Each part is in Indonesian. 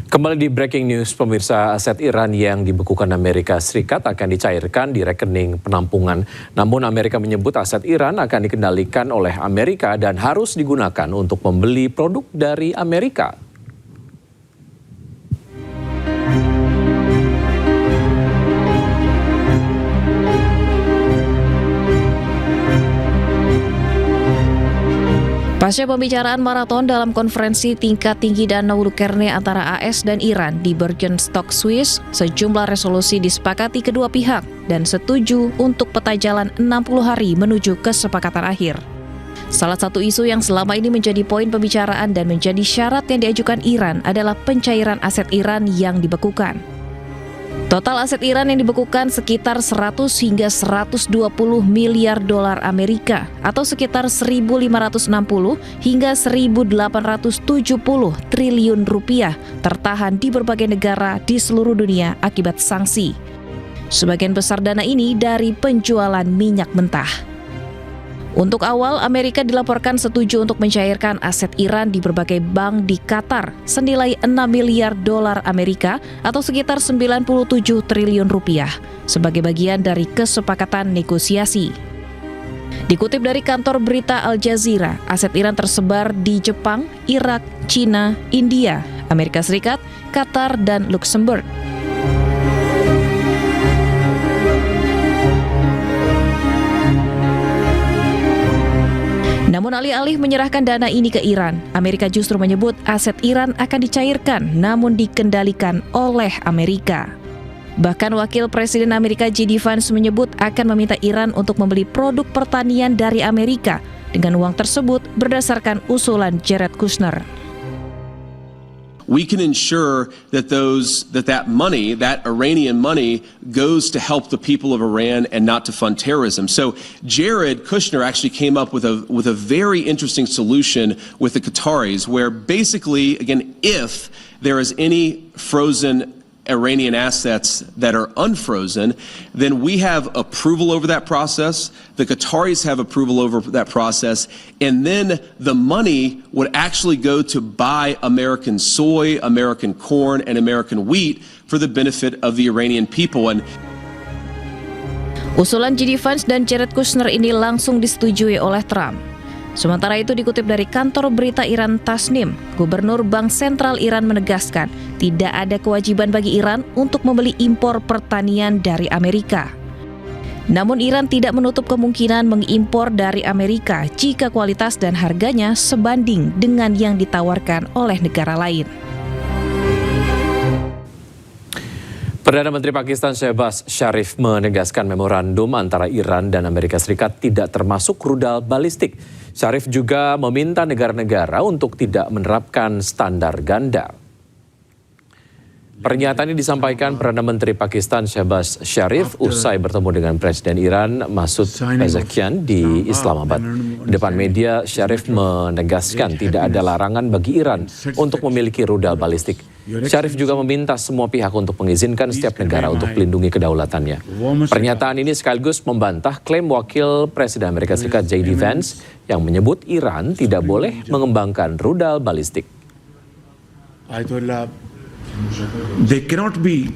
Kembali di breaking news, pemirsa, aset Iran yang dibekukan Amerika Serikat akan dicairkan di rekening penampungan. Namun Amerika menyebut aset Iran akan dikendalikan oleh Amerika dan harus digunakan untuk membeli produk dari Amerika. Pasca pembicaraan maraton dalam konferensi tingkat tinggi danau nuklir antara AS dan Iran di Bergenstock, Swiss, sejumlah resolusi disepakati kedua pihak dan setuju untuk peta jalan 60 hari menuju kesepakatan akhir. Salah satu isu yang selama ini menjadi poin pembicaraan dan menjadi syarat yang diajukan Iran adalah pencairan aset Iran yang dibekukan. Total aset Iran yang dibekukan sekitar 100 hingga 120 miliar dolar Amerika atau sekitar 1.560 hingga 1.870 triliun rupiah tertahan di berbagai negara di seluruh dunia akibat sanksi. Sebagian besar dana ini dari penjualan minyak mentah. Untuk awal, Amerika dilaporkan setuju untuk mencairkan aset Iran di berbagai bank di Qatar senilai 6 miliar dolar Amerika atau sekitar 97 triliun rupiah sebagai bagian dari kesepakatan negosiasi. Dikutip dari kantor berita Al Jazeera, aset Iran tersebar di Jepang, Irak, Cina, India, Amerika Serikat, Qatar, dan Luxembourg. Namun alih-alih menyerahkan dana ini ke Iran, Amerika justru menyebut aset Iran akan dicairkan namun dikendalikan oleh Amerika. Bahkan Wakil Presiden Amerika J.D. Vance menyebut akan meminta Iran untuk membeli produk pertanian dari Amerika dengan uang tersebut berdasarkan usulan Jared Kushner. We can ensure that that money, that Iranian money, goes to help the people of Iran and not to fund terrorism. So Jared Kushner actually came up with a very interesting solution with the Qataris, where basically, again, if there is any frozen Iranian assets that are unfrozen, then we have approval over that process. The Qataris have approval over that process. And then the money would actually go to buy American soy, American corn, and American wheat for the benefit of the Iranian people. And usulan J.D. Vance dan Jared Kushner ini langsung disetujui oleh Trump. Sementara itu dikutip dari kantor berita Iran Tasnim, Gubernur Bank Sentral Iran menegaskan tidak ada kewajiban bagi Iran untuk membeli impor pertanian dari Amerika. Namun Iran tidak menutup kemungkinan mengimpor dari Amerika jika kualitas dan harganya sebanding dengan yang ditawarkan oleh negara lain. Perdana Menteri Pakistan Shehbaz Sharif menegaskan memorandum antara Iran dan Amerika Serikat tidak termasuk rudal balistik. Sharif juga meminta negara-negara untuk tidak menerapkan standar ganda. Pernyataan ini disampaikan Perdana Menteri Pakistan Shehbaz Sharif usai bertemu dengan Presiden Iran Masoud Pezeshkian di Islamabad. Di depan media, Sharif menegaskan tidak ada larangan bagi Iran untuk memiliki rudal balistik. Sharif juga meminta semua pihak untuk mengizinkan setiap negara untuk melindungi kedaulatannya. Pernyataan ini sekaligus membantah klaim Wakil Presiden Amerika Serikat J.D. Vance yang menyebut Iran tidak boleh mengembangkan rudal balistik. There cannot be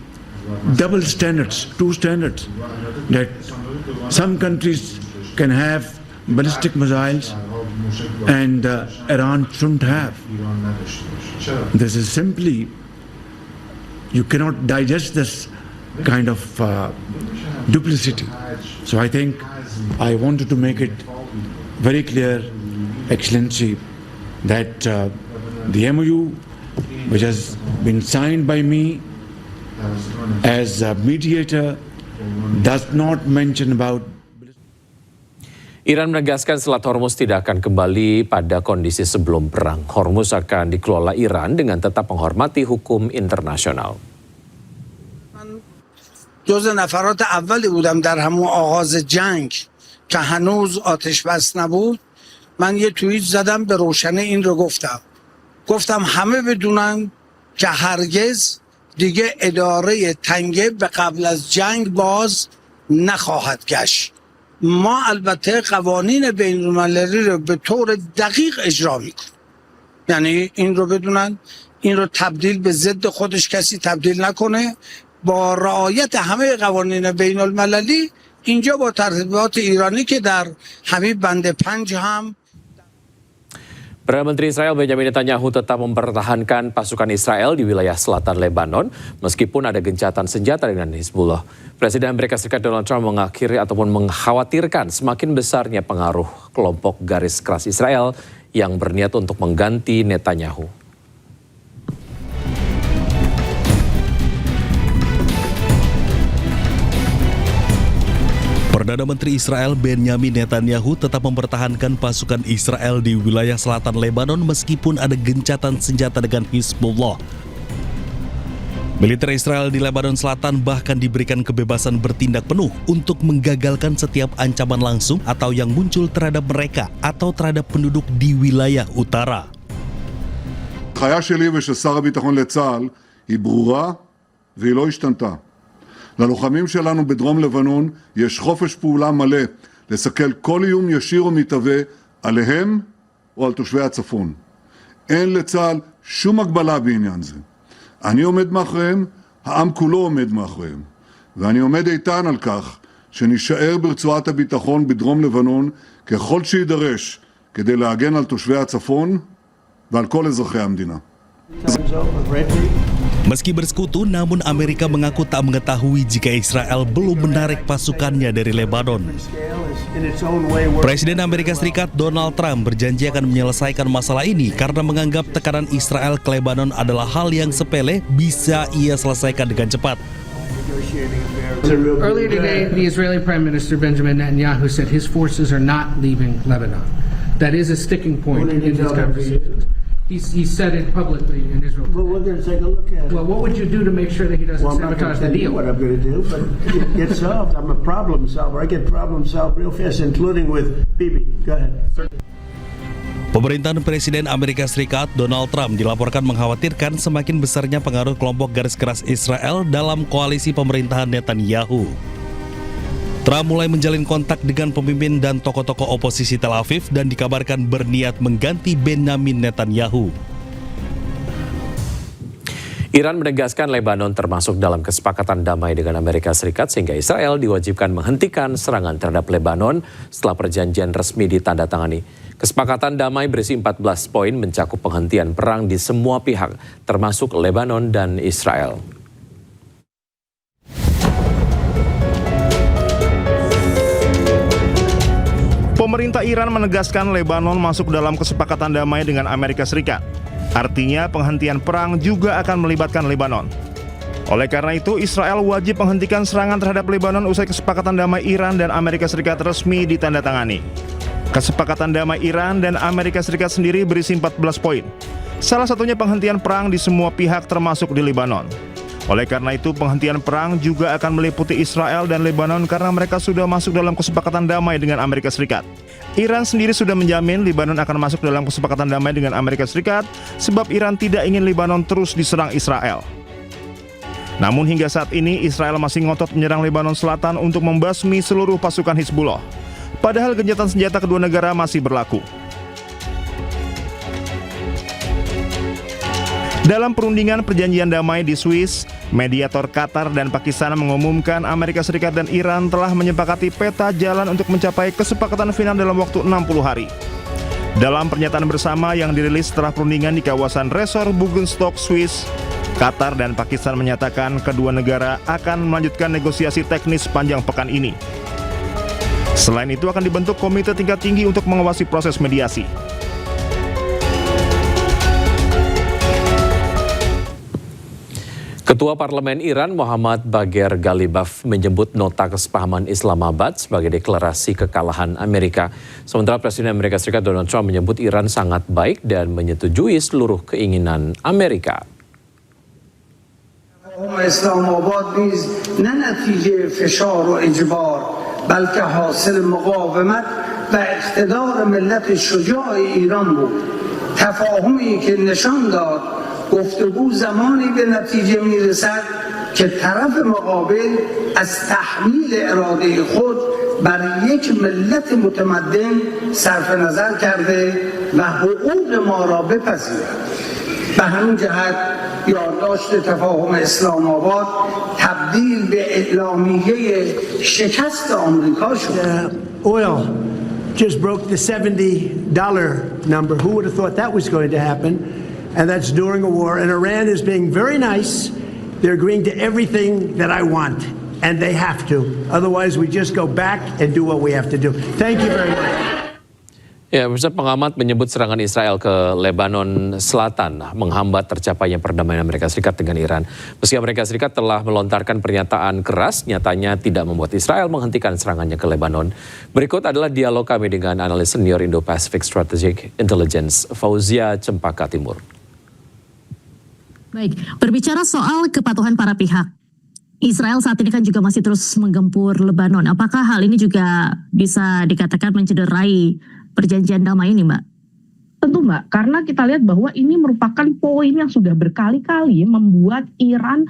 double standards, two standards, that some countries can have ballistic missiles and Iran shouldn't have. This is simply, you cannot digest this kind of duplicity. So I think I wanted to make it very clear, Excellency, that the MOU which has been signed by me as a mediator does not mention about. Iran menegaskan Selat Hormuz tidak akan kembali pada kondisi sebelum perang. Hormuz akan dikelola Iran dengan tetap menghormati hukum internasional. جزء نفرات اولی بودم در همون آغاز جنگ که هنوز آتش بس نبود. من یه توییت زدم به روشنی این رو گفتم همه بدونن که هرگز دیگه اداره تنگه به قبل از جنگ باز نخواهد گشت. ما البته قوانین بین‌المللی رو به طور دقیق اجرا میکنیم. یعنی این رو بدونن این رو تبدیل به ضد خودش کسی تبدیل نکنه با رعایت همه قوانین بین المللی. اینجا با ترتیبات ایرانی که در همین بند 5 هم. Perdana Menteri Israel Benjamin Netanyahu tetap mempertahankan pasukan Israel di wilayah selatan Lebanon meskipun ada gencatan senjata dengan Hizbullah. Presiden Amerika Serikat Donald Trump mengakhiri ataupun mengkhawatirkan semakin besarnya pengaruh kelompok garis keras Israel yang berniat untuk mengganti Netanyahu. Perdana Menteri Israel Benjamin Netanyahu tetap mempertahankan pasukan Israel di wilayah selatan Lebanon meskipun ada gencatan senjata dengan Hizbullah. Militer Israel di Lebanon Selatan bahkan diberikan kebebasan bertindak penuh untuk menggagalkan setiap ancaman langsung atau yang muncul terhadap mereka atau terhadap penduduk di wilayah utara. ההנחיה שלי ושל שר הביטחון לצה"ל היא ברורה והיא לא השתנתה. ללוחמים שלנו בדרום לבנון יש חופש פעולה מלא לסכל כל איום ישיר או מתהווה עליהם או על תושבי הצפון. אין לצה"ל שום הגבלה בעניין זה. אני עומד מאחוריהם, העם כולו עומד מאחוריהם. ואני עומד איתן על כך שנשאר ברצועת הביטחון בדרום לבנון ככל שידרש כדי להגן על תושבי הצפון ועל כל אזרחי המדינה. Meski bersekutu, namun Amerika mengaku tak mengetahui jika Israel belum menarik pasukannya dari Lebanon. Presiden Amerika Serikat Donald Trump berjanji akan menyelesaikan masalah ini karena menganggap tekanan Israel ke Lebanon adalah hal yang sepele bisa ia selesaikan dengan cepat. Earlier today, the Israeli Prime Minister Benjamin Netanyahu said his forces are not leaving Lebanon. That is a sticking point in these conversations. He said it publicly in Israel. Well, we're going to take a look at it. Well, what would you do to make sure that he doesn't sabotage the deal? What I'm going to do, but it gets solved. I'm a problem solver. I get problems solved real fast, including with Bibi. Go ahead. Pemerintahan Presiden Amerika Serikat Donald Trump dilaporkan mengkhawatirkan semakin besarnya pengaruh kelompok garis keras Israel dalam koalisi pemerintahan Netanyahu. Trump mulai menjalin kontak dengan pemimpin dan tokoh-tokoh oposisi Tel Aviv dan dikabarkan berniat mengganti Benjamin Netanyahu. Iran menegaskan Lebanon termasuk dalam kesepakatan damai dengan Amerika Serikat sehingga Israel diwajibkan menghentikan serangan terhadap Lebanon setelah perjanjian resmi ditandatangani. Kesepakatan damai berisi 14 poin mencakup penghentian perang di semua pihak termasuk Lebanon dan Israel. Pemerintah Iran menegaskan Lebanon masuk dalam kesepakatan damai dengan Amerika Serikat. Artinya penghentian perang juga akan melibatkan Lebanon. Oleh karena itu, Israel wajib menghentikan serangan terhadap Lebanon usai kesepakatan damai Iran dan Amerika Serikat resmi ditandatangani. Kesepakatan damai Iran dan Amerika Serikat sendiri berisi 14 poin. Salah satunya penghentian perang di semua pihak termasuk di Lebanon. Oleh karena itu, penghentian perang juga akan meliputi Israel dan Lebanon karena mereka sudah masuk dalam kesepakatan damai dengan Amerika Serikat. Iran sendiri sudah menjamin Lebanon akan masuk dalam kesepakatan damai dengan Amerika Serikat sebab Iran tidak ingin Lebanon terus diserang Israel. Namun hingga saat ini Israel masih ngotot menyerang Lebanon Selatan untuk membasmi seluruh pasukan Hizbullah. Padahal gencatan senjata kedua negara masih berlaku. Dalam perundingan perjanjian damai di Swiss, mediator Qatar dan Pakistan mengumumkan Amerika Serikat dan Iran telah menyepakati peta jalan untuk mencapai kesepakatan final dalam waktu 60 hari. Dalam pernyataan bersama yang dirilis setelah perundingan di kawasan Resort Bugenstock, Swiss, Qatar dan Pakistan menyatakan kedua negara akan melanjutkan negosiasi teknis sepanjang pekan ini. Selain itu akan dibentuk komite tingkat tinggi untuk mengawasi proses mediasi. Ketua Parlemen Iran Muhammad Bagher Ghalibaf menyebut nota kesepahaman Islamabad sebagai deklarasi kekalahan Amerika. Sementara Presiden Amerika Serikat Donald Trump menyebut Iran sangat baik dan menyetujui seluruh keinginan Amerika. اسلام‌آباد نیز نه نتیجه فشار و اجبار بلکه حاصل مقاومت و اقتدار ملت شجاع ایران بود. تفاهمی که نشان داد گفتگو زمانی به نتیجه میرسد که طرف مقابل از تحمیل اراده خود بر یک ملت متمدن صرف نظر کرده و حقوق ما را بپذیرد. به همین جهت یادداشت تفاهم اسلام آباد تبدیل به اعلامیه شکست آمریکا شد. Oil just broke the $70 number. Who would have thought that was going to happen? And that's during a war. And Iran is being very nice. They're agreeing to everything that I want. And they have to. Otherwise, we just go back and do what we have to do. Thank you very much. Ya, pemirsa, pengamat menyebut serangan Israel ke Lebanon Selatan menghambat tercapainya perdamaian Amerika Serikat dengan Iran. Meski Amerika Serikat telah melontarkan pernyataan keras, nyatanya tidak membuat Israel menghentikan serangannya ke Lebanon. Berikut adalah dialog kami dengan analis senior Indo-Pacific Strategic Intelligence, Fauzia Cempaka Timur. Baik, berbicara soal kepatuhan para pihak, Israel saat ini kan juga masih terus menggempur Lebanon. Apakah hal ini juga bisa dikatakan mencederai perjanjian damai ini, Mbak? Tentu, Mbak, karena kita lihat bahwa ini merupakan poin yang sudah berkali-kali membuat Iran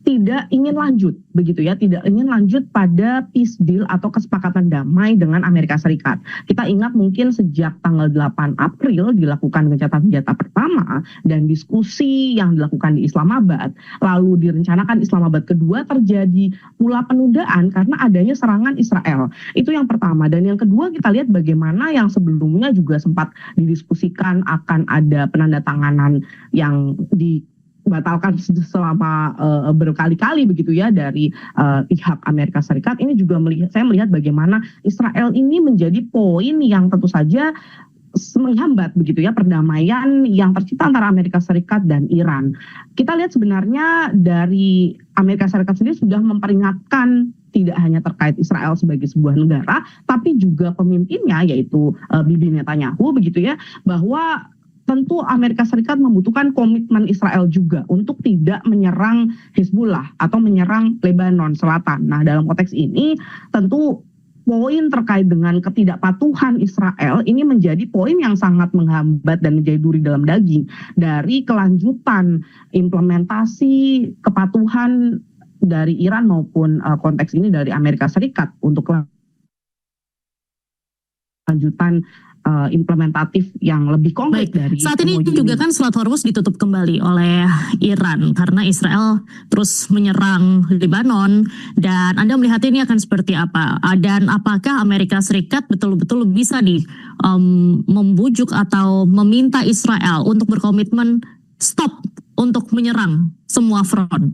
tidak ingin lanjut, begitu ya, tidak ingin lanjut pada peace deal atau kesepakatan damai dengan Amerika Serikat. Kita ingat mungkin sejak tanggal 8 April dilakukan gencatan senjata pertama dan diskusi yang dilakukan di Islamabad, lalu direncanakan Islamabad kedua, terjadi pula penundaan karena adanya serangan Israel. Itu yang pertama. Dan yang kedua, kita lihat bagaimana yang sebelumnya juga sempat didiskusikan akan ada penandatanganan yang dibatalkan selama berkali-kali begitu ya dari pihak Amerika Serikat. Ini juga saya melihat bagaimana Israel ini menjadi poin yang tentu saja menghambat begitu ya perdamaian yang tercipta antara Amerika Serikat dan Iran. Kita lihat sebenarnya dari Amerika Serikat sendiri sudah memperingatkan tidak hanya terkait Israel sebagai sebuah negara, tapi juga pemimpinnya yaitu Bibi Netanyahu begitu ya, bahwa tentu Amerika Serikat membutuhkan komitmen Israel juga untuk tidak menyerang Hizbullah atau menyerang Lebanon Selatan. Nah, dalam konteks ini tentu poin terkait dengan ketidakpatuhan Israel ini menjadi poin yang sangat menghambat dan menjadi duri dalam daging dari kelanjutan implementasi kepatuhan dari Iran maupun konteks ini dari Amerika Serikat untuk kelanjutan implementatif yang lebih konkret. Baik, dari saat ini juga kan Selat Hormuz ditutup kembali oleh Iran karena Israel terus menyerang Lebanon, dan Anda melihat ini akan seperti apa? Dan apakah Amerika Serikat betul-betul bisa membujuk atau meminta Israel untuk berkomitmen stop untuk menyerang semua front?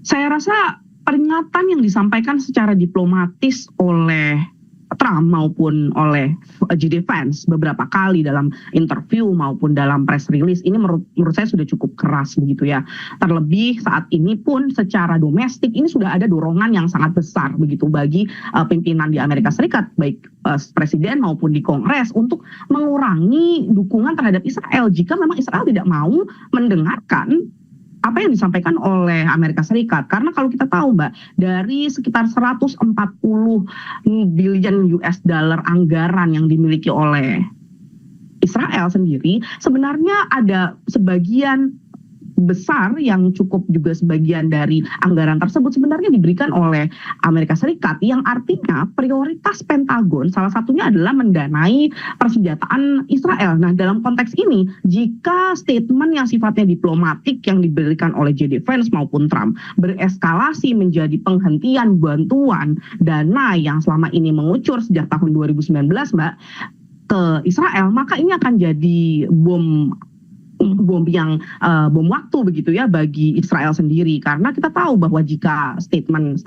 Saya rasa peringatan yang disampaikan secara diplomatis oleh Trump maupun oleh JD Vance beberapa kali dalam interview maupun dalam press release ini menurut saya sudah cukup keras begitu ya. Terlebih saat ini pun secara domestik ini sudah ada dorongan yang sangat besar begitu bagi pimpinan di Amerika Serikat, baik presiden maupun di Kongres, untuk mengurangi dukungan terhadap Israel jika memang Israel tidak mau mendengarkan apa yang disampaikan oleh Amerika Serikat. Karena kalau kita tahu, Mbak, dari sekitar 140 billion US dollar anggaran yang dimiliki oleh Israel sendiri, sebenarnya ada sebagian besar yang cukup juga sebagian dari anggaran tersebut sebenarnya diberikan oleh Amerika Serikat, yang artinya prioritas Pentagon salah satunya adalah mendanai persenjataan Israel. Nah, dalam konteks ini, jika statement yang sifatnya diplomatik yang diberikan oleh JD Vance maupun Trump bereskalasi menjadi penghentian bantuan dana yang selama ini mengucur sejak tahun 2019, Mbak, ke Israel, maka ini akan jadi bom waktu begitu ya bagi Israel sendiri, karena kita tahu bahwa jika statement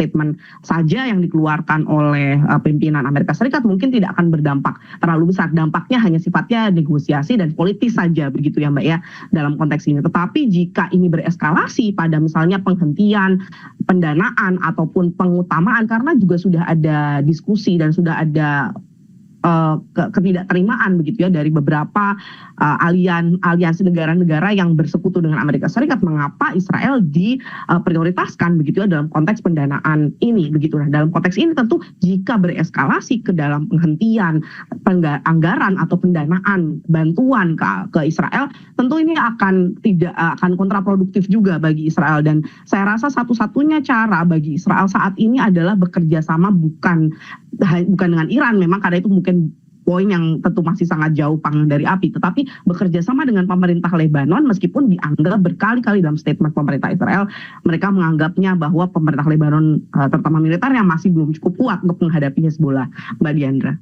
saja yang dikeluarkan oleh pimpinan Amerika Serikat mungkin tidak akan berdampak terlalu besar, dampaknya hanya sifatnya negosiasi dan politis saja begitu ya Mbak ya dalam konteks ini. Tetapi jika ini bereskalasi pada misalnya penghentian pendanaan ataupun pengutamaan, karena juga sudah ada diskusi dan sudah ada ketidakterimaan begitu ya dari beberapa aliansi negara-negara yang bersekutu dengan Amerika Serikat, mengapa Israel diprioritaskan begitu ya dalam konteks pendanaan ini begitu. Nah, dalam konteks ini tentu jika bereskalasi ke dalam penghentian anggaran atau pendanaan bantuan ke Israel, tentu ini akan kontraproduktif juga bagi Israel. Dan saya rasa satu-satunya cara bagi Israel saat ini adalah bekerja sama bukan dengan Iran, memang karena itu mungkin poin yang tentu masih sangat jauh panggang dari api, tetapi bekerja sama dengan pemerintah Lebanon meskipun dianggap berkali-kali dalam statement pemerintah Israel, mereka menganggapnya bahwa pemerintah Lebanon terutama militernya masih belum cukup kuat untuk menghadapi Hezbollah, Mbak Diandra.